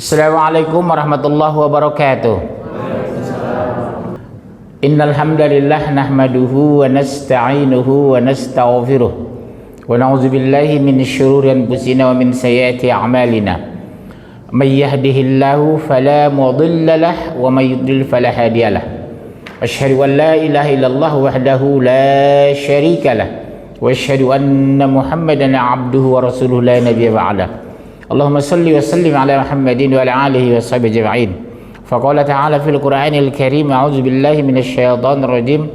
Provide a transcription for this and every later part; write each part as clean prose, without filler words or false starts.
Assalamualaikum warahmatullahi wabarakatuh. Innal hamdalillah nahmaduhu wa nasta'inuhu wa nastaghfiruh wa na'udzu billahi min syururi anfusina wa min sayyiati a'malina. May yahdihillahu fala mudilla lahu wa may yudlil fala hadiya lahu. Asyhadu an la ilaha illallah wahdahu la syarika lahu wa asyhadu anna Muhammadan 'abduhu wa rasuluhu la nabiyya ba'dahu. Allahumma salli wa sallim ala Muhammadin wa ala alihi wa sahbihi ajma'in. Faqala ta'ala fil Qur'anil Karim, a'udzu billahi minasy syaithanir rajim.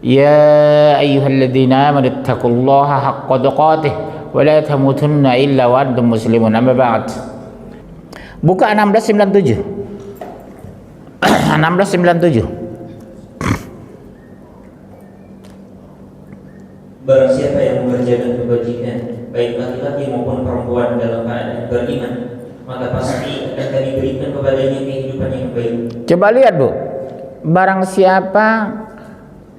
Ya ayyuhalladzina amanu taqullaha haqqa tuqatih wa la tamutunna illa wa antum muslimun. Amma ba'd. Buka 1697. 1697. Barang siapa yang mengerjakan kebajikan, baik laki-laki maupun perempuan dalam keadaan beriman, maka pasti akan kami berikan kepadanya kehidupan yang baik. Coba lihat, Bu. Barang siapa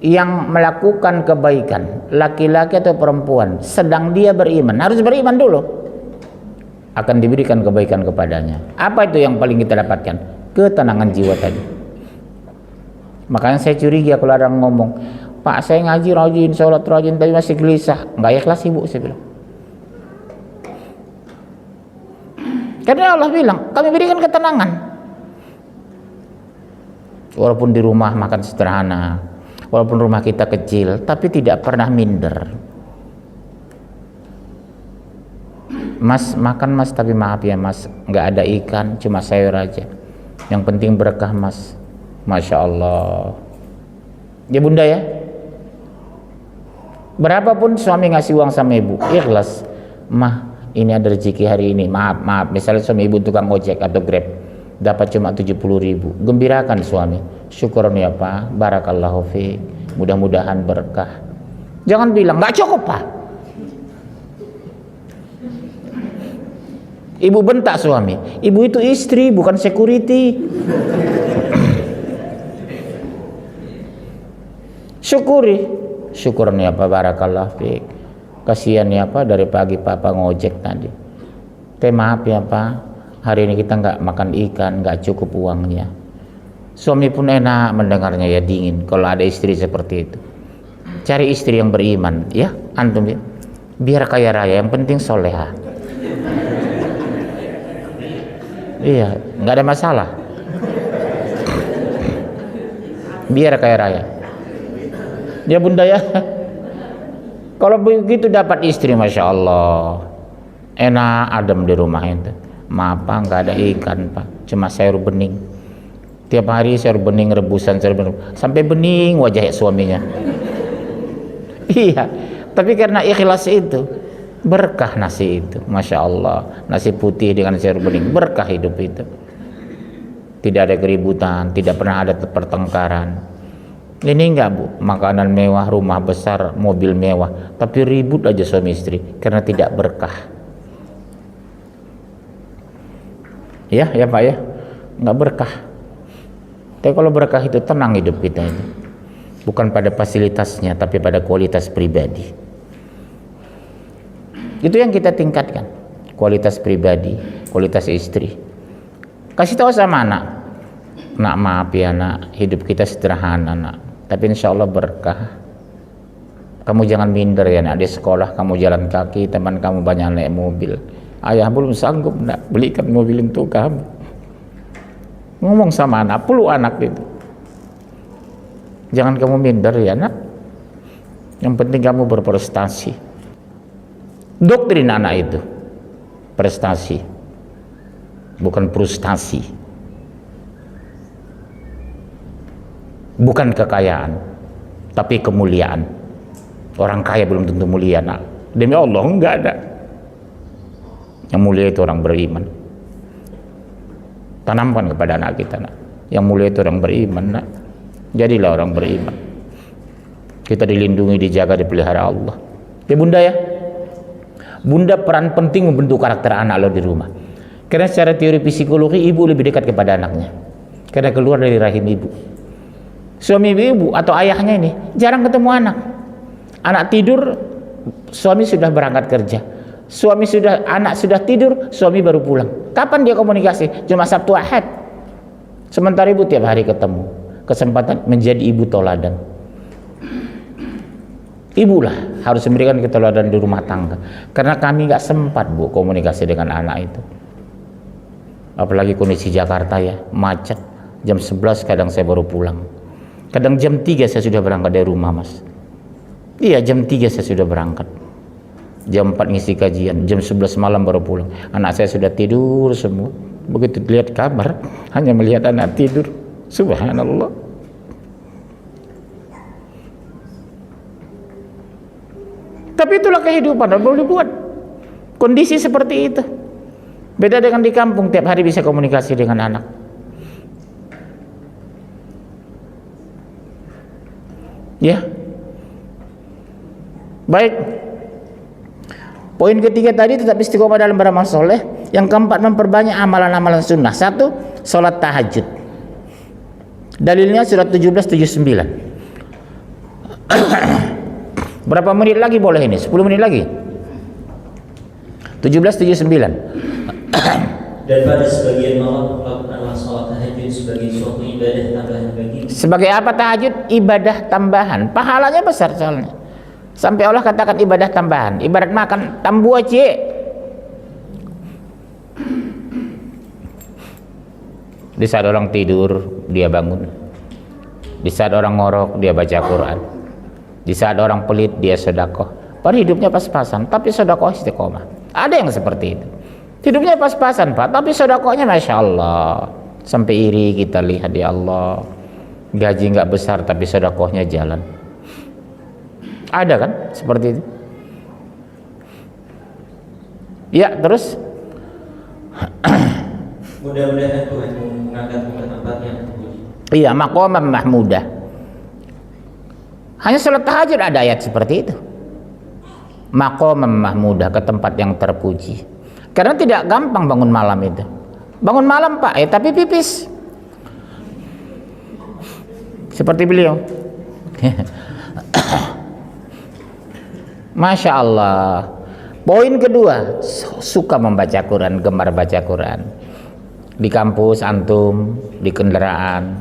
yang melakukan kebaikan, laki-laki atau perempuan, sedang dia beriman, harus beriman dulu, akan diberikan kebaikan kepadanya. Apa itu yang paling kita dapatkan? Ketenangan jiwa tadi. Makanya saya curiga kalau ada yang ngomong, Pak, saya ngaji rajin, sholat rajin, tapi masih gelisah. Nggak ikhlas, Ibu, saya bilang. Karena Allah bilang, kami berikan ketenangan. Walaupun di rumah makan sederhana, walaupun rumah kita kecil, tapi tidak pernah minder. Mas, makan Mas, tapi maaf ya Mas, nggak ada ikan, cuma sayur aja. Yang penting berkah Mas. Masya Allah. Ya Bunda ya. Berapapun suami ngasih uang sama ibu, ikhlas. Mah, ini ada rezeki hari ini, maaf. Misalnya suami ibu tukang ojek atau grab, dapat cuma 70.000, gembirakan suami. Syukuran ya Pak, barakallahu fiik, mudah-mudahan berkah. Jangan bilang nggak cukup Pak. Ibu bentak suami, ibu itu istri bukan security. Syukuran ya Pak, barakallahu fiik. Kasihan ya Pak, dari pagi Papa ngojek tadi. Maaf ya Pak, hari ini kita nggak makan ikan, nggak cukup uangnya. Suami pun enak mendengarnya, ya dingin kalau ada istri seperti itu. Cari istri yang beriman, ya antum ya. Biar kaya raya, yang penting soleha. Iya, nggak ada masalah. Biar kaya raya. Ya Bunda ya. Kalau begitu dapat istri, Masya Allah, enak adem di rumah itu. Maaf Pak, nggak ada ikan Pak, cuma sayur bening. Tiap hari sayur bening rebusan, sampai bening wajah suaminya. Iya, tapi karena ikhlas itu, berkah nasi itu, Masya Allah. Nasi putih dengan sayur bening, berkah hidup itu. Tidak ada keributan, tidak pernah ada pertengkaran. Ini enggak Bu, makanan mewah, rumah besar, mobil mewah, tapi ribut aja suami istri karena tidak berkah. Ya Pak ya, nggak berkah. Tapi kalau berkah itu tenang hidup kita itu, bukan pada fasilitasnya, tapi pada kualitas pribadi. Itu yang kita tingkatkan, kualitas pribadi, kualitas istri. Kasih tahu sama anak, nak maaf ya nak, hidup kita sederhana nak, tapi insya Allah berkah. Kamu jangan minder ya nak, di sekolah kamu jalan kaki, teman kamu banyak naik mobil. Ayah belum sanggup nak belikan mobil untuk kamu. Ngomong sama anak, peluk anak itu. Jangan kamu minder ya nak, yang penting kamu berprestasi. Doktrin anak itu prestasi, bukan frustasi. Bukan kekayaan, tapi kemuliaan. Orang kaya belum tentu mulia nak. Demi Allah enggak ada. Yang mulia itu orang beriman. Tanamkan kepada anak kita nak, yang mulia itu orang beriman nak. Jadilah orang beriman. Kita dilindungi, dijaga, dipelihara Allah. Ya Bunda ya. Bunda peran penting membentuk karakter anak lo di rumah. Karena secara teori psikologi, ibu lebih dekat kepada anaknya karena keluar dari rahim ibu. Suami ibu atau ayahnya ini jarang ketemu anak. Anak tidur, suami sudah berangkat kerja. Anak sudah tidur, suami baru pulang. Kapan dia komunikasi? Cuma Sabtu Ahad. Sementara ibu tiap hari ketemu. Kesempatan menjadi ibu toladan. Ibulah harus memberikan keteladanan di rumah tangga. Karena kami nggak sempat, Bu, komunikasi dengan anak itu. Apalagi kondisi Jakarta ya, macet. Jam 11 kadang saya baru pulang. Kadang jam 3 saya sudah berangkat dari rumah, Mas. Iya, jam 3 saya sudah berangkat. Jam 4 ngisi kajian, jam 11 malam baru pulang. Anak saya sudah tidur semua. Begitu lihat kabar, hanya melihat anak tidur. Subhanallah. Tapi itulah kehidupan, boleh buat. Kondisi seperti itu. Beda dengan di kampung, tiap hari bisa komunikasi dengan anak. Ya. Baik. Poin ketiga tadi tetap istiqomah dalam beramal soleh. Yang keempat, memperbanyak amalan-amalan sunnah. 1. Sholat tahajud. Dalilnya surat 17:79. Berapa menit lagi boleh ini? 10 menit lagi. 17:79. Dan pada sebagian malam melakukanlah sholat tahajud sebagai suatu ibadah tambahan bagi. Sebagai apa tahajud? Ibadah tambahan. Pahalanya besar soalnya. Sampai Allah katakan ibadah tambahan. Ibarat makan tambu aja. Di saat orang tidur, dia bangun. Di saat orang ngorok, dia baca Quran. Di saat orang pelit, dia sedekah. Padahal hidupnya pas-pasan, tapi sedekah istiqomah. Ada yang seperti itu. Hidupnya pas-pasan, Pak, tapi sedekahnya Masya Allah. Sampai iri kita lihat, ya Allah. Gaji nggak besar, tapi sedekahnya jalan. Ada kan seperti itu? Ya, terus mudah-mudahan Tuhan mengangkatmu ke tempat yang terpuji. Iya, maqaman mahmudah. Hanya salat tahajud ada ayat seperti itu. Maqaman mahmudah, ke tempat yang terpuji. Karena tidak gampang bangun malam itu. Bangun malam, Pak, tapi pipis. Seperti beliau. Masya Allah. Poin kedua, suka membaca Quran, gemar baca Quran. Di kampus antum, di kendaraan,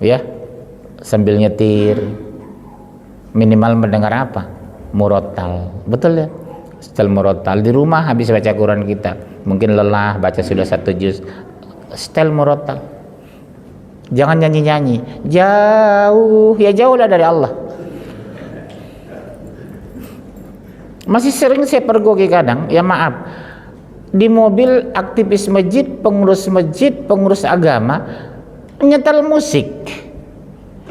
ya, sambil nyetir, minimal mendengar apa? Murotal, betul ya? Setel murotal. Di rumah habis baca Quran kita, mungkin lelah, baca sudah 1 juz, setel murotal. Jangan nyanyi-nyanyi, jauh, ya jauhlah dari Allah. Masih sering saya pergoki kadang, ya maaf, di mobil aktivis masjid, pengurus agama, nyetel musik,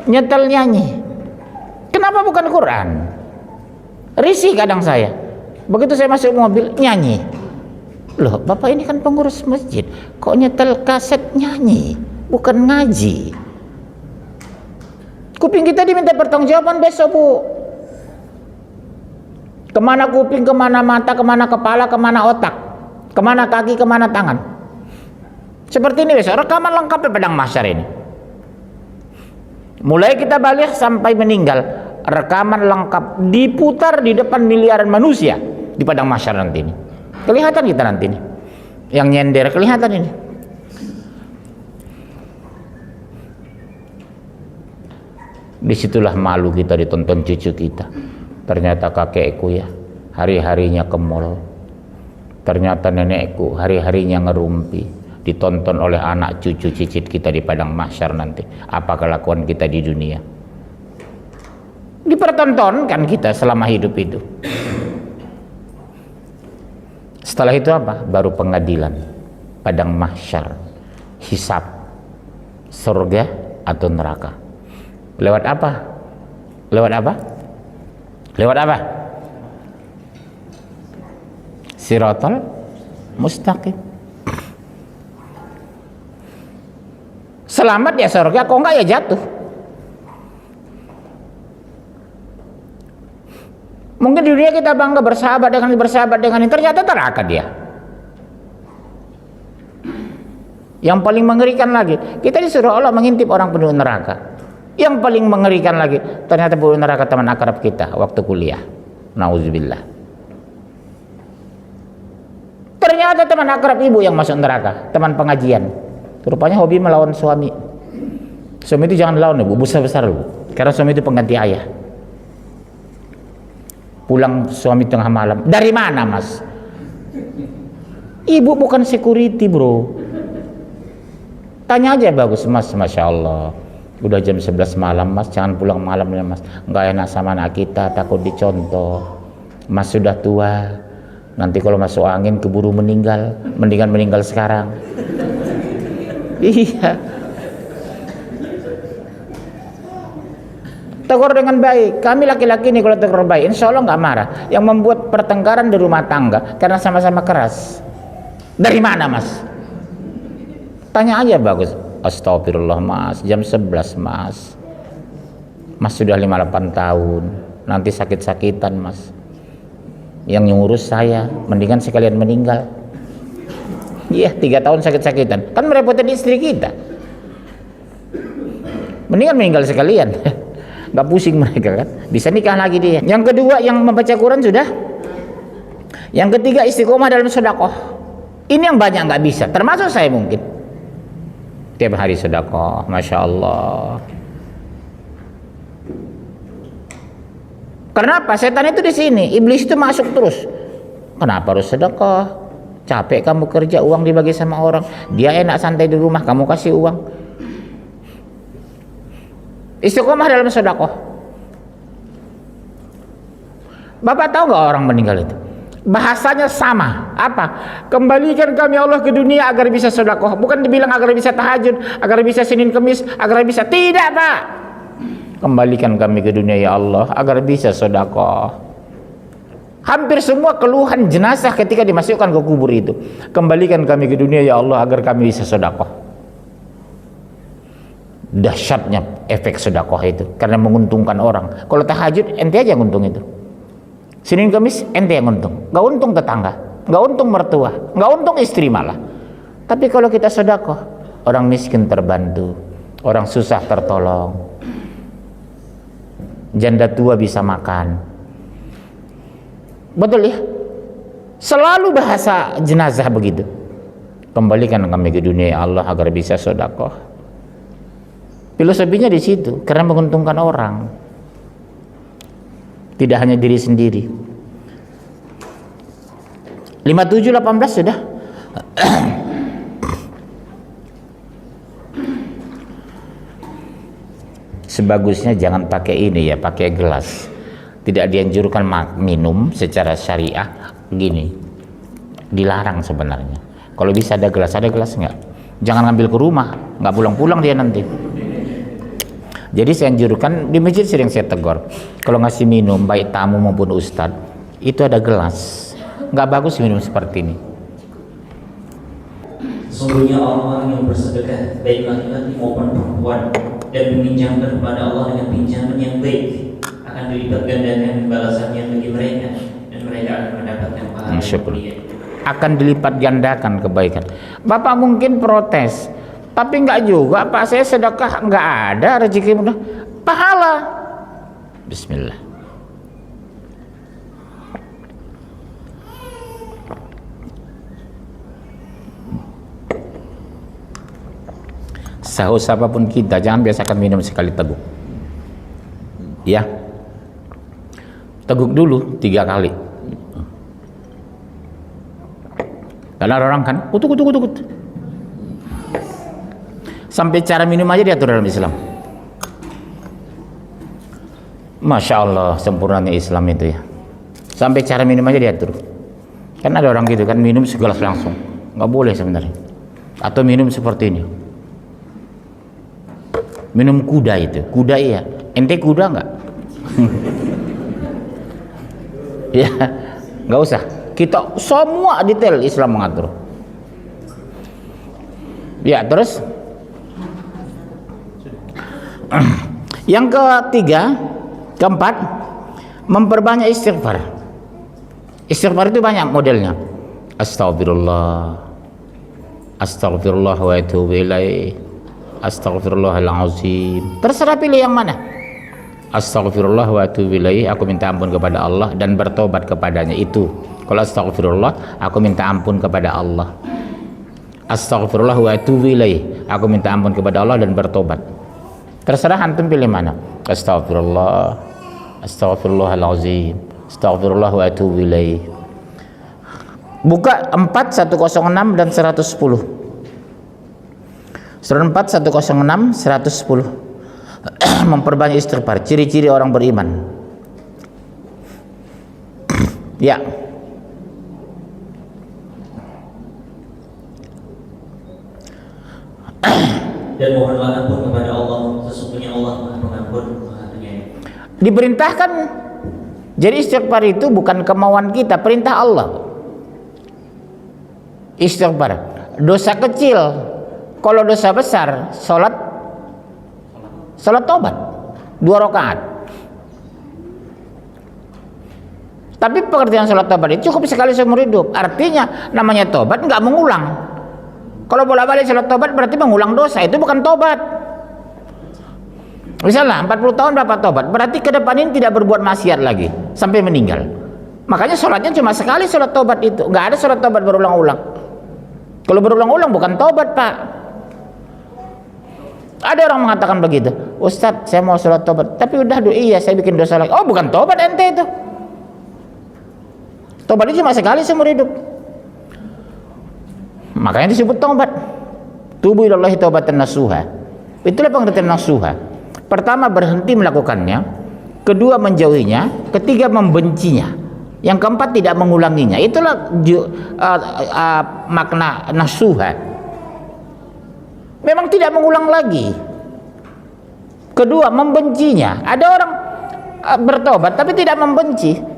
nyetel nyanyi. Kenapa bukan Quran? Risih kadang saya. Begitu saya masuk mobil, nyanyi. Loh, Bapak ini kan pengurus masjid, kok nyetel kaset nyanyi, bukan ngaji? Kuping kita diminta pertanggungjawaban besok, Bu. Kemana kuping, kemana mata, kemana kepala, kemana otak, kemana kaki, kemana tangan. Seperti ini besok, rekaman lengkap di padang mahsyar ini. Mulai kita balik sampai meninggal, rekaman lengkap diputar di depan miliaran manusia di padang mahsyar nanti ini. Kelihatan kita nanti ini. Yang nyender kelihatan ini. Disitulah malu kita ditonton cucu kita. Ternyata kakekku ya hari-harinya ke mall. Ternyata nenekku hari-harinya ngerumpi. Ditonton oleh anak cucu cicit kita di padang mahsyar nanti. Apa kelakuan kita di dunia? Dipertontonkan kita selama hidup itu. Setelah itu apa? Baru pengadilan, padang mahsyar, hisab, surga atau neraka. Lewat apa? Lewat apa? Lewat apa? Siratal mustaqim. Selamat ya surga, kok enggak ya jatuh. Mungkin di dunia kita bangga bersahabat dengan ini, ternyata neraka dia. Yang paling mengerikan lagi, kita disuruh Allah mengintip orang penuh neraka. Yang paling mengerikan lagi, ternyata penuh neraka teman akrab kita waktu kuliah. Nauzubillah. Ternyata teman akrab ibu yang masuk neraka, teman pengajian. Rupanya hobi melawan suami. Suami itu jangan lawan, Bu, besar-besar, Bu. Karena suami itu pengganti ayah. Pulang suami tengah malam, dari mana, Mas? Ibu bukan security, bro. Tanya aja bagus, Mas. Masya Allah, udah jam 11 malam, Mas, jangan pulang malam ya, Mas. Nggak enak sama anak kita, takut dicontoh. Mas sudah tua, nanti kalau masuk angin keburu meninggal, mendingan meninggal sekarang. Iya. Tegur dengan baik. Kami laki-laki ini kalau tegur baik, insya Allah nggak marah. Yang membuat pertengkaran di rumah tangga karena sama-sama keras. Dari mana, Mas? Tanya aja bagus. Astagfirullah, Mas, jam 11, Mas. Mas sudah 58 tahun, nanti sakit-sakitan, Mas. Yang ngurus saya, mendingan sekalian meninggal. Iya, 3 tahun sakit-sakitan, kan merepotin istri kita. Mendingan meninggal sekalian. Gak pusing mereka kan, bisa nikah lagi dia. Yang kedua, yang membaca Quran sudah. Yang ketiga, istiqomah dalam sedekah. Ini yang banyak nggak bisa, termasuk saya mungkin. Tiap hari sedekah, masya Allah. Kenapa? Setan itu di sini, iblis itu masuk terus. Kenapa harus sedekah? Capek kamu kerja, uang dibagi sama orang. Dia enak santai di rumah, kamu kasih uang. Istiqomah dalam sedekah. Bapak tahu nggak orang meninggal itu? Bahasanya sama. Apa? Kembalikan kami Allah ke dunia agar bisa sedekah. Bukan dibilang agar bisa tahajud, agar bisa Senin Kemis, agar bisa. Tidak, Pak. Kembalikan kami ke dunia ya Allah agar bisa sedekah. Hampir semua keluhan jenazah ketika dimasukkan ke kubur itu, kembalikan kami ke dunia ya Allah agar kami bisa sedekah. Dahsyatnya efek sedekah itu karena menguntungkan orang. Kalau tahajud ente aja yang untung itu. Senin Kamis ente yang untung, nggak untung tetangga, nggak untung mertua, nggak untung istri malah. Tapi kalau kita sedekah, orang miskin terbantu, orang susah tertolong, janda tua bisa makan. Betul ya? Selalu bahasa jenazah begitu. Kembalikan kami ke dunia ya Allah agar bisa sedekah. Filosofinya di situ, karena menguntungkan orang, tidak hanya diri sendiri. 57:18 sudah. Sebagusnya jangan pakai ini ya, pakai gelas. Tidak dianjurkan minum secara syariah gini. Dilarang sebenarnya. Kalau bisa ada gelas nggak? Jangan ngambil ke rumah, nggak pulang-pulang dia nanti. Jadi saya anjurkan, di masjid sering saya tegur, kalau ngasih minum baik tamu maupun ustadz, itu ada gelas. Nggak bagus minum seperti ini. Sesungguhnya orang-orang yang bersedekah baik laki-laki maupun perempuan dan meminjamkan kepada Allah dengan pinjaman yang baik akan dilipat gandakan balasannya bagi mereka dan mereka akan mendapatkan pahala yang mulia. Akan dilipat gandakan kebaikan. Bapak mungkin protes, tapi enggak juga, Pak, saya sedekah enggak ada rezeki mudah. Pahala. Bismillah. Saus apapun kita, jangan biasakan minum sekali teguk. Ya. Teguk dulu 3 kali. Karena orang kan kutuk. Sampai cara minum aja diatur dalam Islam. Masya Allah, sempurnanya Islam itu ya. Sampai cara minum aja diatur. Kan ada orang gitu kan, minum segelas langsung. Nggak boleh sebenarnya. Atau minum seperti ini. Minum kuda itu. Kuda iya. Ente kuda nggak? Ya, nggak usah. Kita semua detail Islam mengatur. Ya, terus yang ketiga, keempat, memperbanyak istighfar. Istighfar itu banyak modelnya. Astagfirullah, astagfirullah wa atubu ilaih, astagfirullahalazim. Terserah pilih yang mana. Astagfirullah wa atubu ilaih, aku minta ampun kepada Allah dan bertobat kepadanya. Itu Kalau astaghfirullah, aku minta ampun kepada Allah. Astaghfirullah wa atubu ilaih, aku minta ampun kepada Allah dan bertobat. Terserah antum pilih mana. Astaghfirullah, astaghfirullahalazim, astaghfirullah wa atubu ilaih. Buka 4106 dan 110. Surah 4 106 110. Memperbanyak istighfar, ciri-ciri orang beriman. Ya. Dan mohonlah ampun kepada Allah, sesungguhnya Allah Maha Pengampun, Maha Penyayang. Diperintahkan. Jadi istighfar itu bukan kemauan kita, perintah Allah. Istighfar. Dosa kecil, kalau dosa besar, salat tobat 2 rakaat. Tapi pengertian salat tobat itu cukup sekali seumur hidup. Artinya namanya tobat nggak mengulang. Kalau bolak-balik salat tobat berarti mengulang dosa, itu bukan tobat. Misalnya 40 tahun berapa tobat, berarti ke depan ini tidak berbuat maksiat lagi sampai meninggal. Makanya sholatnya cuma sekali sholat tobat itu, nggak ada sholat tobat berulang-ulang. Kalau berulang-ulang bukan tobat, Pak. Ada orang mengatakan begitu, Ustadz saya mau sholat tobat, tapi udah iya saya bikin dosa lagi. Oh bukan tobat ente itu. Tobat itu cuma sekali seumur hidup. Makanya disebut tobat. Tubu ilallahi taubatan nasuha. Itulah pengertian nasuha. Pertama berhenti melakukannya, kedua menjauhinya, ketiga membencinya, yang keempat tidak mengulanginya. Itulah makna nasuha. Memang tidak mengulang lagi. Kedua membencinya. Ada orang bertobat tapi tidak membenci.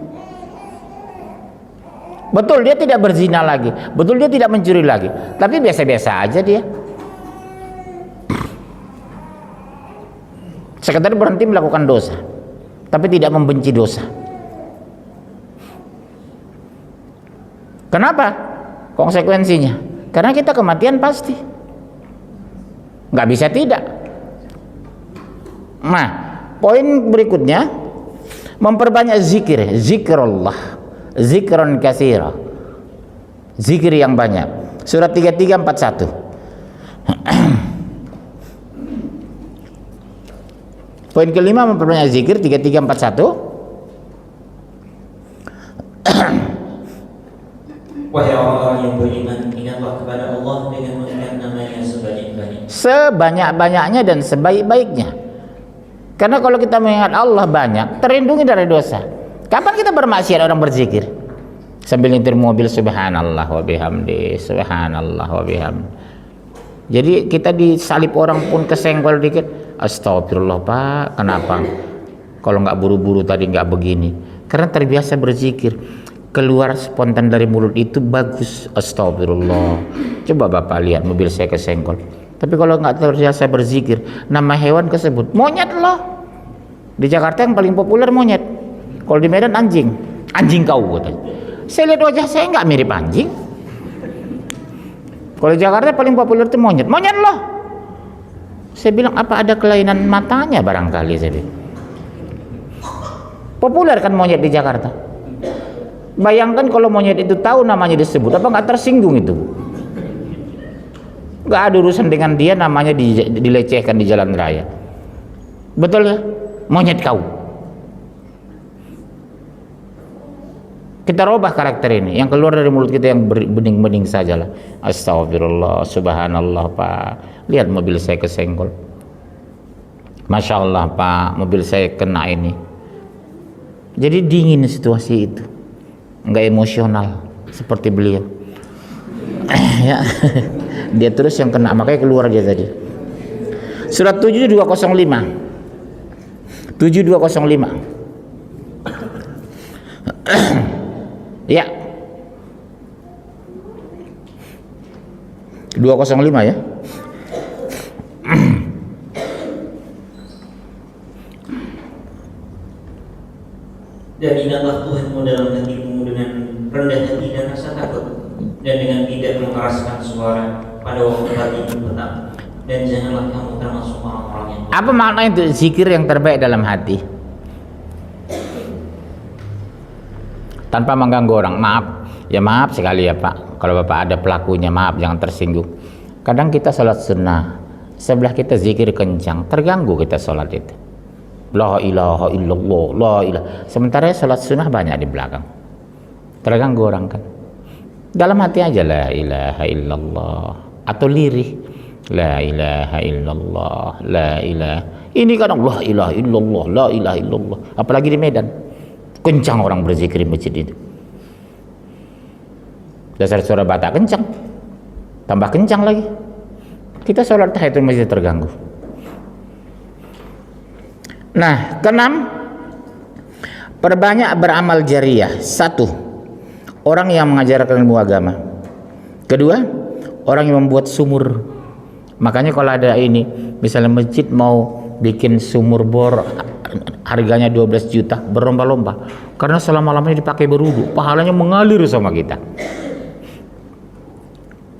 Betul dia tidak berzina lagi, betul dia tidak mencuri lagi, tapi biasa-biasa aja dia. Sekedar berhenti melakukan dosa, tapi tidak membenci dosa. Kenapa? Konsekuensinya, karena kita kematian pasti, nggak bisa tidak. Nah, poin berikutnya memperbanyak zikir, zikrullah, zikron katsira, zikir yang banyak. Surat 3341. Poin kelima memperbanyak zikir 3341. Wahai orang-orang yang beriman, ingatlah kepada Allah dengan mengingat namanya sebanyak-banyaknya. Sebanyak-banyaknya dan sebaik-baiknya. Karena kalau kita mengingat Allah banyak, terlindungi dari dosa. Kapan kita bermaksiat orang berzikir? Sambil nyetir mobil, subhanallah wa bihamdi, subhanallah wa bihamdi. Jadi kita disalip orang pun kesenggol dikit, astagfirullah Pak, kenapa? Kalau nggak buru-buru tadi nggak begini. Karena terbiasa berzikir, keluar spontan dari mulut itu bagus, astagfirullah. Coba Bapak lihat mobil saya kesenggol. Tapi kalau nggak terbiasa berzikir, nama hewan kesebut, monyet loh. Di Jakarta yang paling populer monyet. Kalau di Medan anjing, anjing kau katanya. Saya lihat wajah saya nggak mirip anjing. Kalau di Jakarta paling populer itu monyet, monyet loh. Saya bilang apa ada kelainan matanya barangkali, saya bilang. Populer kan monyet di Jakarta. Bayangkan kalau monyet itu tahu namanya disebut, apa nggak tersinggung itu? Nggak ada urusan dengan dia, namanya dilecehkan di jalan raya. Betul ya? Monyet kau. Kita robah karakter ini, yang keluar dari mulut kita yang bening-bening sajalah. Astagfirullah, subhanallah Pak. Lihat mobil saya kesenggol. Masya Allah Pak, mobil saya kena ini. Jadi dingin situasi itu, nggak emosional seperti beliau. Ya, dia terus yang kena, makanya keluar dia tadi. Surat 7205. 7205. Ya. 205 ya. Dan ingatlah Tuhanmu dalam hatimu dengan rendah hati dan rasa takut, dan dengan tidak mengeraskan suara pada waktu pagi dan petang, dan janganlah kamu termasuk orang-orang yang. Apa makna itu zikir yang terbaik dalam hati? Tanpa mengganggu orang. Maaf, Ya maaf sekali ya Pak, kalau Bapak ada pelakunya maaf, jangan tersinggung. Kadang kita sholat sunnah, sebelah kita zikir kencang, terganggu kita sholat itu. La ilaha illallah, la ilaha. Sementara sholat sunnah banyak di belakang, terganggu orang kan. Dalam hati aja la ilaha illallah, atau lirih la ilaha illallah, la ilaha. Ini kan la ilaha illallah, la ilaha illallah. Apalagi di Medan, kencang orang berzikir di masjid itu. Dasar suara Batak kencang, tambah kencang lagi. Kita sholat tahiyatul masjid terganggu. Nah, keenam, perbanyak beramal jariyah. 1, orang yang mengajarkan ilmu agama. 2, orang yang membuat sumur. Makanya kalau ada ini, misalnya masjid mau bikin sumur bor harganya 12 juta, berlomba-lomba, karena selama-lamanya dipakai berwudu, pahalanya mengalir sama kita.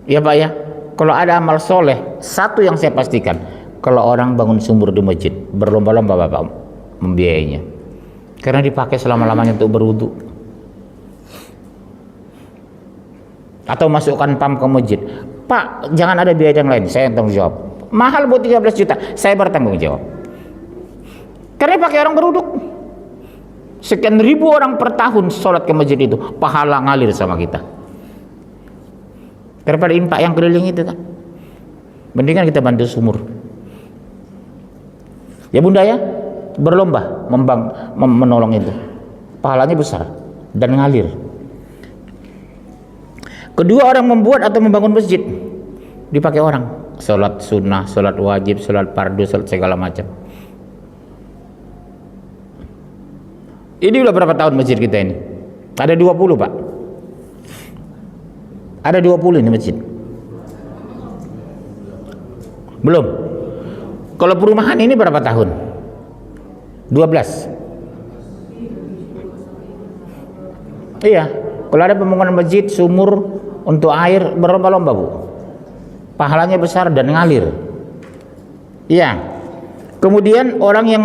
Ya Pak ya, kalau ada amal soleh, 1 yang saya pastikan, kalau orang bangun sumur di masjid, berlomba-lomba Bapak membiayainya, karena dipakai selama-lamanya untuk berwudu. Atau masukkan pam ke masjid, Pak jangan ada biaya yang lain, saya yang tanggung jawab. Mahal buat 13 juta, saya bertanggung jawab, karena pakai orang berwudu. Sekian ribu orang per tahun sholat ke masjid itu, pahala ngalir sama kita daripada infak yang keliling itu kan. Mendingan kita bantu sumur. Ya Bunda ya, berlomba menolong itu, pahalanya besar dan ngalir. Kedua, orang membuat atau membangun masjid, dipakai orang, sholat sunnah, sholat wajib, sholat fardu, sholat segala macam. Ini udah berapa tahun masjid kita ini? Ada 20 Pak, ada 20 ini masjid. Belum. Kalau perumahan ini berapa tahun? 12. Iya, kalau ada pembangunan masjid, sumur untuk air, berlomba-lomba Bu, pahalanya besar dan ngalir. Iya. Kemudian orang yang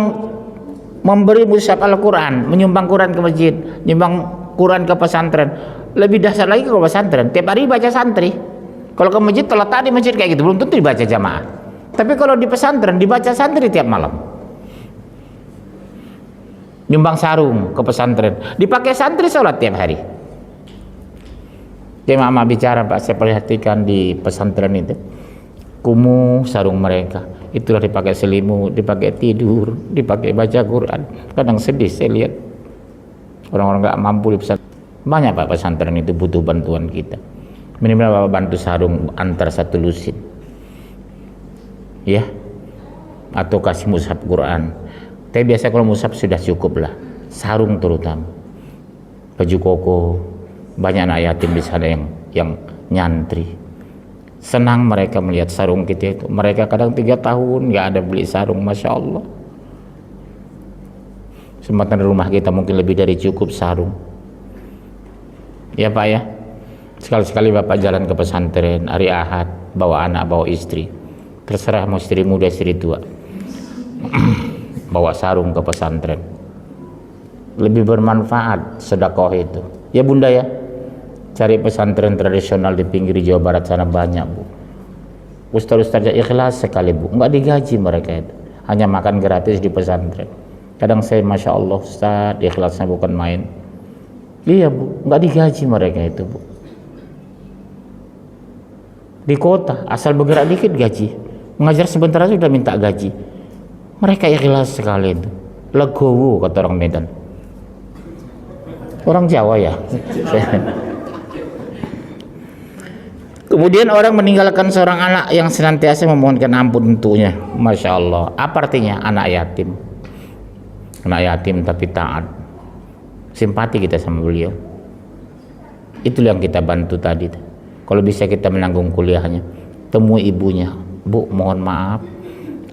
memberi mushaf Al-Quran, menyumbang Quran ke masjid, menyumbang Quran ke pesantren, lebih dasar lagi ke pesantren. Tiap hari baca santri. Kalau ke masjid, terletak di masjid kayak gitu, belum tentu dibaca jamaah. Tapi kalau di pesantren, dibaca santri tiap malam. Nyumbang sarung ke pesantren, dipakai santri sholat tiap hari. Kayak mama bicara Pak, saya perhatikan di pesantren itu, kumuh sarung mereka, itulah dipakai selimut, dipakai tidur, dipakai baca Quran. Kadang sedih saya lihat orang-orang nggak mampu di pesantren. Banyak Pak pesantren itu butuh bantuan kita. Minimal Bapak bantu sarung antar satu lusin, ya, atau kasih mushaf Quran. Tapi biasa kalau mushaf sudah cukup lah, sarung terutama, baju koko. Banyak anak yatim di sana yang nyantri. Senang mereka melihat sarung kita itu. Mereka kadang 3 tahun nggak ada beli sarung, masya Allah. Sempatan rumah kita mungkin lebih dari cukup sarung. Ya Pak ya. Sekali-sekali Bapak jalan ke pesantren hari Ahad, bawa anak, bawa istri. Terserah mau istri muda, istri tua. Bawa sarung ke pesantren. Lebih bermanfaat sedekah itu. Ya Bunda ya. Cari pesantren tradisional di pinggir Jawa Barat sana banyak Bu. Ustaz-ustaznya ikhlas sekali Bu, nggak digaji mereka itu, hanya makan gratis di pesantren. Kadang saya masya Allah Ustaz, ikhlasnya bukan main. Iya Bu, nggak digaji mereka itu Bu. Di kota asal bergerak dikit gaji, mengajar sebentar aja sudah minta gaji. Mereka ikhlas sekali itu, legowo kata orang Medan. Orang Jawa ya. Kemudian orang meninggalkan seorang anak yang senantiasa memohonkan ampun untuknya. Masya Allah. Apa artinya? Anak yatim. Anak yatim tapi taat. Simpati kita sama beliau. Itulah yang kita bantu tadi. Kalau bisa kita menanggung kuliahnya, temui ibunya. Bu, mohon maaf,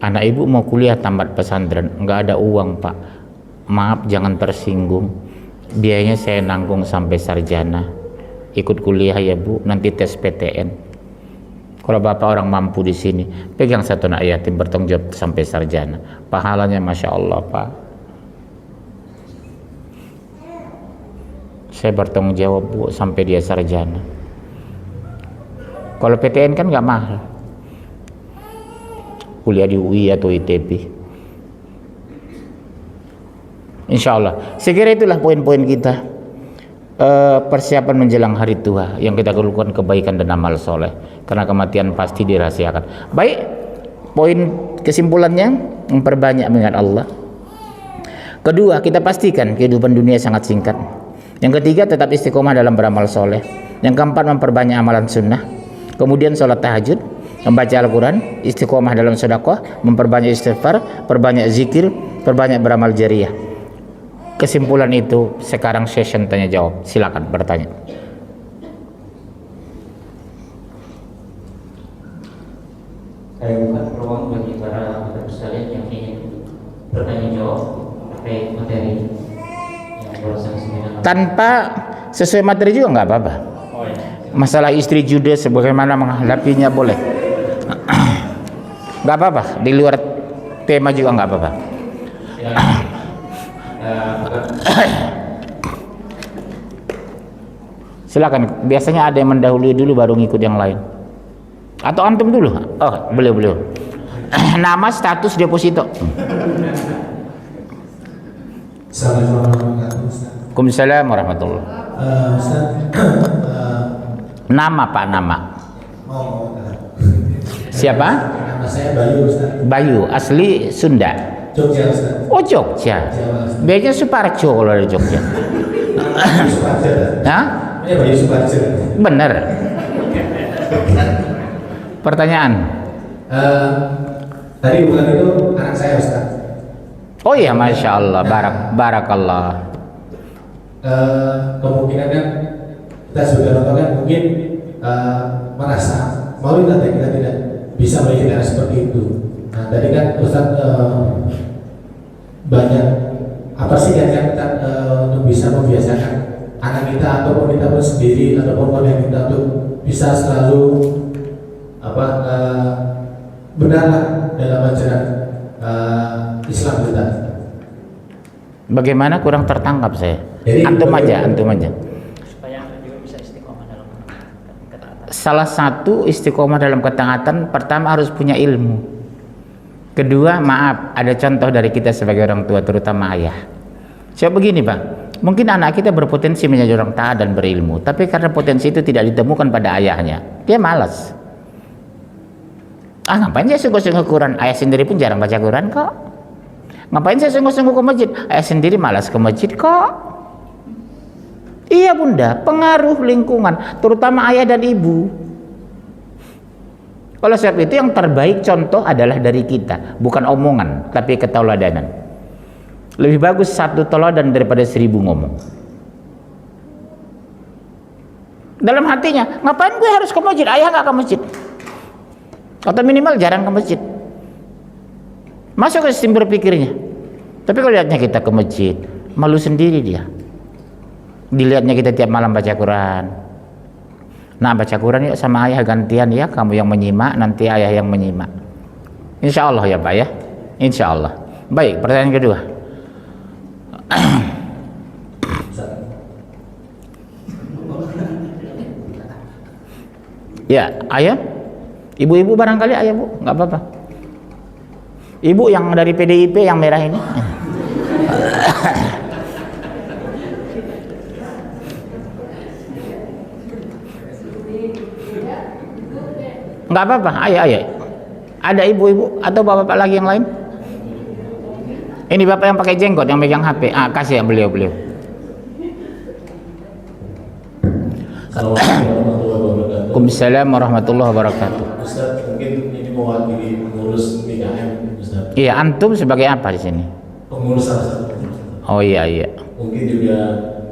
anak ibu mau kuliah tamat pesantren, nggak ada uang Pak. Maaf, jangan tersinggung. Biayanya saya nanggung sampai sarjana. Ikut kuliah ya Bu, nanti tes PTN. Kalau Bapak orang mampu di sini, pegang satu anak yatim, bertanggung jawab sampai sarjana. Pahalanya masya Allah Pak. Saya bertanggung jawab Bu sampai dia sarjana. Kalau PTN kan nggak mahal, kuliah di UI atau ITB. Insya Allah. Saya kira itulah poin-poin kita, persiapan menjelang hari tua, yang kita lakukan kebaikan dan amal soleh, karena kematian pasti dirahasiakan. Baik, poin kesimpulannya, memperbanyak mengingat Allah. Kedua, kita pastikan kehidupan dunia sangat singkat. Yang ketiga, tetap istiqomah dalam beramal soleh. Yang keempat, memperbanyak amalan sunnah. Kemudian sholat tahajud, membaca Al-Quran, istiqomah dalam sedekah, memperbanyak istighfar, perbanyak zikir, perbanyak beramal jariah. Kesimpulan itu sekarang session tanya jawab. Silakan bertanya. Saya buka peluang bagi para peserta sekalian yang ingin bertanya jawab terkait materi yang berusaha seminar. Tanpa sesuai materi juga nggak apa-apa. Oh ya. Masalah istri judes sebagaimana menghadapinya boleh. Nggak apa-apa. Di luar tema juga nggak apa-apa. Silakan. Biasanya ada yang mendahului dulu baru ngikut yang lain. Atau antum dulu? Oh, beliau. Nama, status, deposito. Waalaikumsalam warahmatullahi. Nama Pak, nama. Siapa? Nama saya Bayu, Ustaz. Bayu, asli Sunda. Jogja, Ustaz. Oh, Jogja. Biasanya Suparjo kalau dari Jogja. Suparjo. Hah? Ini Bayu Suparjo. Bener. Pertanyaan. Tadi bukan itu anak saya, Ustaz. Oh iya, masya Allah, barakallah. Kemungkinan kan kita sudah nonton kan mungkin merasa malu nanti kita tidak bisa melihat anak seperti itu. Nah tadi kan Ustaz banyak apa sih yang kita untuk bisa membiasakan anak kita ataupun kita pun sendiri ataupun keluarga kita untuk bisa selalu benarlah dalam ajaran Islam kita. Bagaimana kurang tertangkap saya? Jadi, Antum aja. Supaya juga bisa istiqomah dalam ketaatan. Salah satu istiqomah dalam ketaatan, pertama harus punya ilmu. Kedua, maaf, ada contoh dari kita sebagai orang tua, terutama ayah. Coba begini Pak, mungkin anak kita berpotensi menjadi orang taat dan berilmu, tapi karena potensi itu tidak ditemukan pada ayahnya, dia malas. Ngapain saya sungguh-sungguh Quran? Ayah sendiri pun jarang baca Quran kok. Ngapain saya sungguh-sungguh ke masjid? Ayah sendiri malas ke masjid kok. Iya bunda, pengaruh lingkungan, terutama ayah dan ibu. Oleh sebab itu yang terbaik contoh adalah dari kita, bukan omongan, tapi ketauladanan. Lebih bagus satu teladan daripada 1000 ngomong. Dalam hatinya, ngapain gue harus ke masjid? Ayah nggak ke masjid. Atau minimal jarang ke masjid. Masuk ke sistem berpikirnya. Tapi kalau lihatnya kita ke masjid, malu sendiri dia. Dilihatnya kita tiap malam baca Quran. Nah, baca Quran yuk sama ayah gantian ya, kamu yang menyimak, nanti ayah yang menyimak. Insya Allah ya Pak ya. Insya Allah. Baik, pertanyaan kedua. Ya, ayah. Ibu-ibu barangkali ayah Bu, nggak apa-apa. Ibu yang dari PDIP yang merah ini. Nggak apa-apa, ayah. Ada ibu-ibu atau bapak-bapak lagi yang lain? Ini bapak yang pakai jenggot yang megang HP. Kasih ya beliau. Waalaikumsalam warahmatullahi wabarakatuh. Ustaz, mungkin ini mewakili pengurus PKM, Ustaz. Iya, antum sebagai apa di sini? Pengurus salah satu. Oh iya. Mungkin juga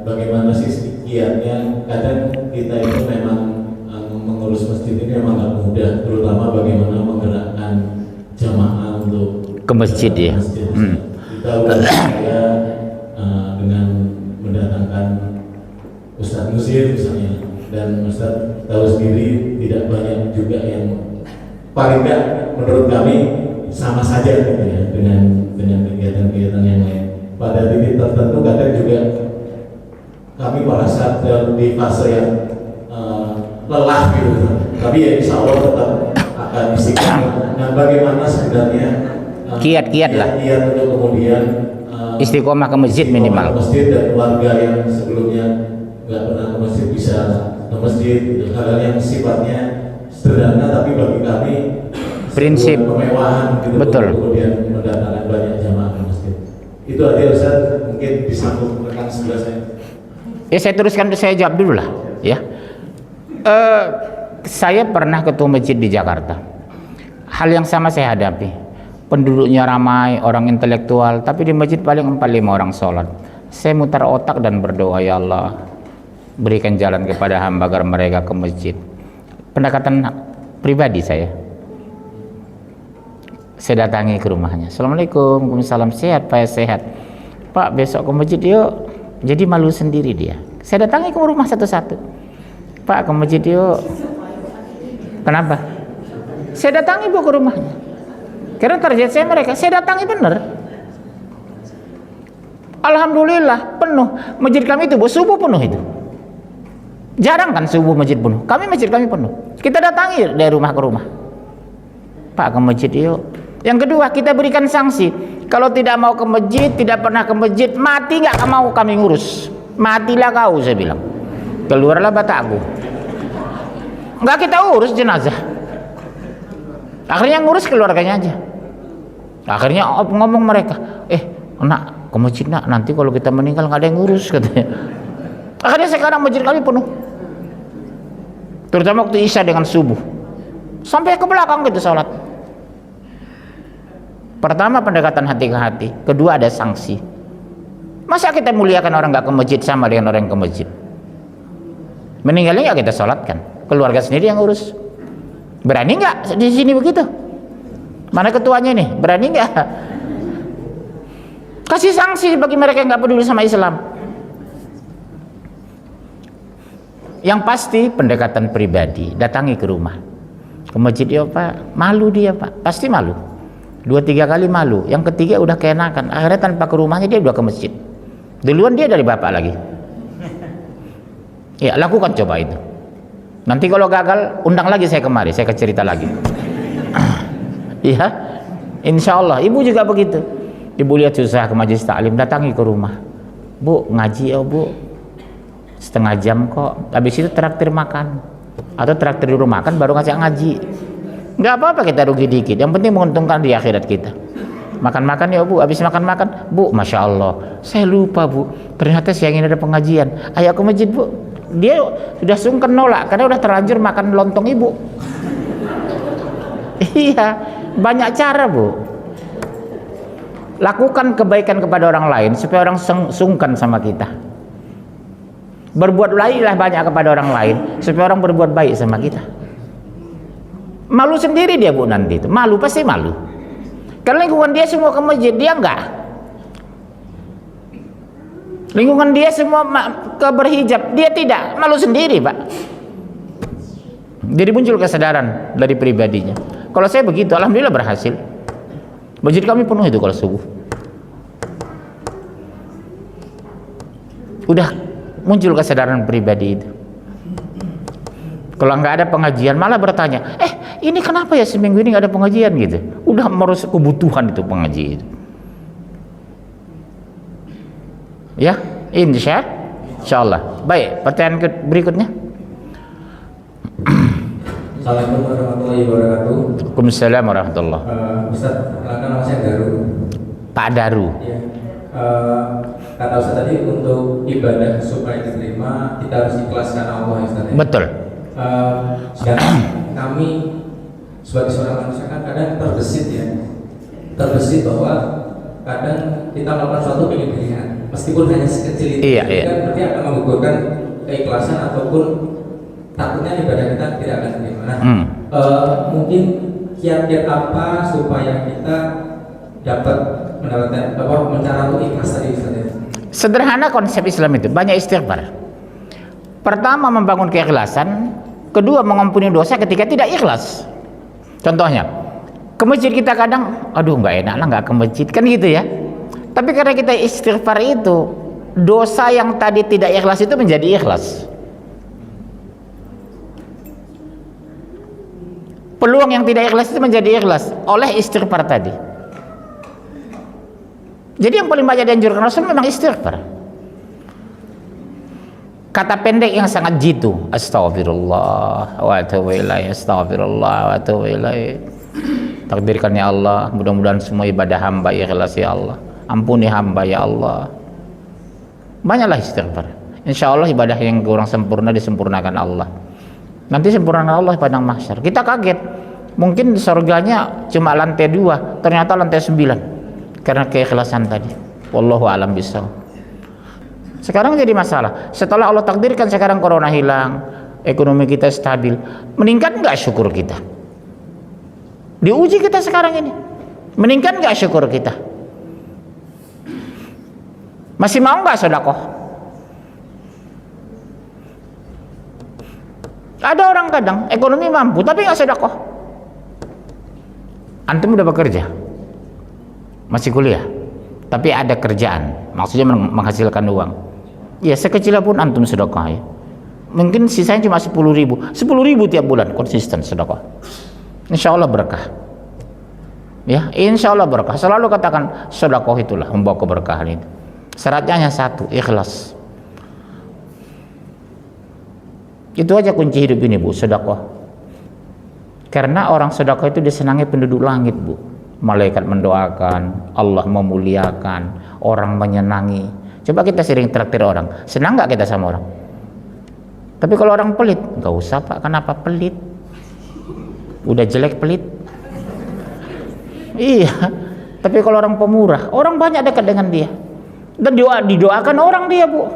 bagaimana sih kiatnya? Kadang kita itu memang mengurus masjid ini memang nggak mudah, terutama bagaimana menggerakkan jamaah untuk ke masjid ya. Kita upaya dengan mendatangkan Ustadz Musir misalnya, dan Ustadz tahu sendiri tidak banyak juga yang paling nggak menurut kami sama saja gitu ya dengan kegiatan-kegiatan yang lain. Pada titik tertentu kadang juga kami merasa di fase yang lelah gitu. Tapi ya insya Allah tetap akan istiqomah. Nah, bagaimana sebenarnya Kiat-kiat lah. kiat untuk kemudian Istiqomah ke masjid minimal. ke masjid, dan warga yang sebelumnya nggak pernah ke masjid bisa ke masjid gitu. Hal yang sifatnya sederhana tapi bagi kami Prinsip. sebuah kemewahan gitu. Betul. Untuk kemudian mendatangkan banyak jamaah ke masjid. Itu aja Ustaz, mungkin disambung rekan sebelah saya. Ya saya teruskan, saya jawab dulu lah ya. Saya pernah ketua masjid di Jakarta. Hal yang sama saya hadapi. Penduduknya ramai, orang intelektual, tapi di masjid paling 4-5 orang sholat. Saya mutar otak dan berdoa, ya Allah, berikan jalan kepada hamba agar mereka ke masjid. Pendekatan pribadi saya datangi ke rumahnya. Assalamualaikum, waalaikumsalam, sehat Pak? Sehat Pak, besok ke masjid yuk. Jadi malu sendiri dia. Saya datangi ke rumah satu-satu. Pak, ke masjid yuk. Kenapa? Saya datangi Bu ke rumahnya. Karena target saya mereka, saya datangi benar. Alhamdulillah penuh. Masjid kami itu Bu, subuh penuh itu. Jarang kan subuh masjid penuh. Masjid kami penuh. Kita datangi dari rumah ke rumah. Pak, ke masjid yuk. Yang kedua, kita berikan sanksi. Kalau tidak mau ke masjid, tidak pernah ke masjid, mati nggak mau kami ngurus. Matilah kau, saya bilang. Keluarlah bataku. Nggak kita urus jenazah. Akhirnya ngurus keluarganya aja. Akhirnya ngomong mereka, nak ke masjid nak, nanti kalau kita meninggal nggak ada yang ngurus katanya. Akhirnya sekarang masjid kami penuh. Terutama waktu isya dengan subuh. Sampai ke belakang gitu sholat. Pertama pendekatan hati ke hati, kedua ada sanksi. Masa kita muliakan orang nggak ke masjid sama dengan orang yang ke masjid? Meninggalnya nggak kita sholatkan, keluarga sendiri yang urus. Berani nggak di sini begitu? Mana ketuanya nih? Berani nggak? Kasih sanksi bagi mereka yang nggak peduli sama Islam. Yang pasti pendekatan pribadi, datangi ke rumah, ke masjid ya Pak. Malu dia Pak, pasti malu. 2-3 kali malu, yang ketiga udah keenakan. Akhirnya tanpa ke rumahnya dia udah ke masjid. Duluan dia dari bapak lagi. Ya lakukan coba itu. Nanti kalau gagal, undang lagi saya kemari, saya cerita lagi. Iya, insya Allah. Ibu juga begitu. Ibu lihat susah ke majelis taklim, datangi ke rumah. Bu, ngaji ya Bu, setengah jam kok. Habis itu traktir makan, atau traktir dulu makan baru ngajak ngaji. Nggak apa-apa kita rugi dikit, yang penting menguntungkan di akhirat kita. Makan-makan ya Bu, habis makan-makan, Bu, Masya Allah, saya lupa Bu, ternyata siang ini ada pengajian. Ayo ke masjid Bu. Dia sudah sungkan nolak karena udah terlanjur makan lontong ibu. Iya, banyak cara Bu. Lakukan kebaikan kepada orang lain supaya orang sungkan sama kita. Berbuat baiklah banyak kepada orang lain supaya orang berbuat baik sama kita. Malu sendiri dia Bu nanti itu, malu, pasti malu. Karena lingkungan dia semua ke masjid, dia enggak. Lingkungan dia semua ke berhijab, dia tidak, malu sendiri Pak. Jadi muncul kesadaran dari pribadinya. Kalau saya begitu, alhamdulillah berhasil. Masjid kami penuh itu kalau subuh. Udah muncul kesadaran pribadi itu. Kalau nggak ada pengajian malah bertanya, ini kenapa ya seminggu ini nggak ada pengajian gitu? Udah merus kebutuhan itu pengaji itu. Ya, insya Allah. Baik, pertanyaan berikutnya. Assalamualaikum warahmatullahi wabarakatuh. Waalaikumsalam warahmatullah. Ustaz, nama saya Daru. Pak Daru. Ya. Kata Ustaz tadi untuk ibadah supaya diterima kita harus ikhlas karena Allah Ustaz. Ya? Betul. Sekarang kami sebagai seorang manusia kan kadang terbesit bahwa kadang kita melakukan suatu pengen dilihat. Meskipun hanya sekecil itu, kan berarti akan menggugurkan keikhlasan ataupun takutnya ibadah kita tidak akan diterima. Nah, mungkin kiat-kiat apa supaya kita dapat mendapatkan cara untuk ikhlas tadi Ustaz? Sederhana konsep Islam itu, banyak istighfar. Pertama membangun keikhlasan, kedua mengampuni dosa ketika tidak ikhlas. Contohnya, ke masjid kita kadang, aduh nggak enak lah nggak ke masjid kan gitu ya. Tapi karena kita istighfar itu dosa yang tadi tidak ikhlas itu menjadi ikhlas. Peluang yang tidak ikhlas itu menjadi ikhlas oleh istighfar tadi. Jadi yang paling banyak dianjurkan Rasul memang istighfar. Kata pendek yang sangat jitu, astagfirullah wa atubu ilaih, astagfirullah wa atubu ilaih. Takdirkan ya Allah, mudah-mudahan semua ibadah hamba ikhlas ya Allah. Ampuni hamba ya Allah. Banyaklah istighfar. Insya Allah ibadah yang kurang sempurna disempurnakan Allah. Nanti sempurnakan Allah padang mahsyar. Kita kaget, mungkin surganya cuma lantai 2, ternyata lantai 9 karena keikhlasan tadi. Wallahu a'lam bishawab. Sekarang jadi masalah, setelah Allah takdirkan sekarang corona hilang, ekonomi kita stabil, meningkat nggak syukur kita? Diuji kita sekarang ini, meningkat nggak syukur kita? Masih mau nggak sedekah? Ada orang kadang ekonomi mampu tapi nggak sedekah. Antum udah bekerja, masih kuliah, tapi ada kerjaan, maksudnya menghasilkan uang. Ya sekecil pun antum sedekah ya. Mungkin sisanya cuma 10.000 tiap bulan konsisten sedekah. Insya Allah berkah. Ya, insya Allah berkah. Selalu katakan sedekah itulah membawa keberkahan itu. Syaratnya hanya satu, ikhlas. Itu aja kunci hidup ini Bu, sedekah. Karena orang sedekah itu disenangi penduduk langit Bu. Malaikat mendoakan, Allah memuliakan, orang menyenangi. Coba kita sering traktir orang, senang nggak kita sama orang? Tapi kalau orang pelit, nggak usah Pak, kenapa pelit? Udah jelek pelit. Iya. Tapi kalau orang pemurah, orang banyak dekat dengan dia. Dan didoakan orang dia Bu.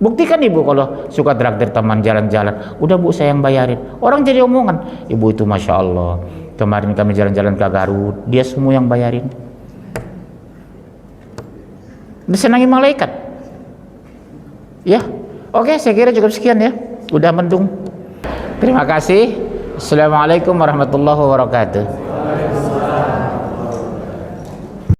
Buktikan Ibu kalau suka traktir teman jalan-jalan, udah Bu saya yang bayarin. Orang jadi omongan, Ibu itu Masya Allah, kemarin kami jalan-jalan ke Garut, dia semua yang bayarin. Disenangi malaikat. Ya, oke, saya kira cukup sekian ya. Udah mendung. Terima kasih. Assalamualaikum warahmatullahi wabarakatuh.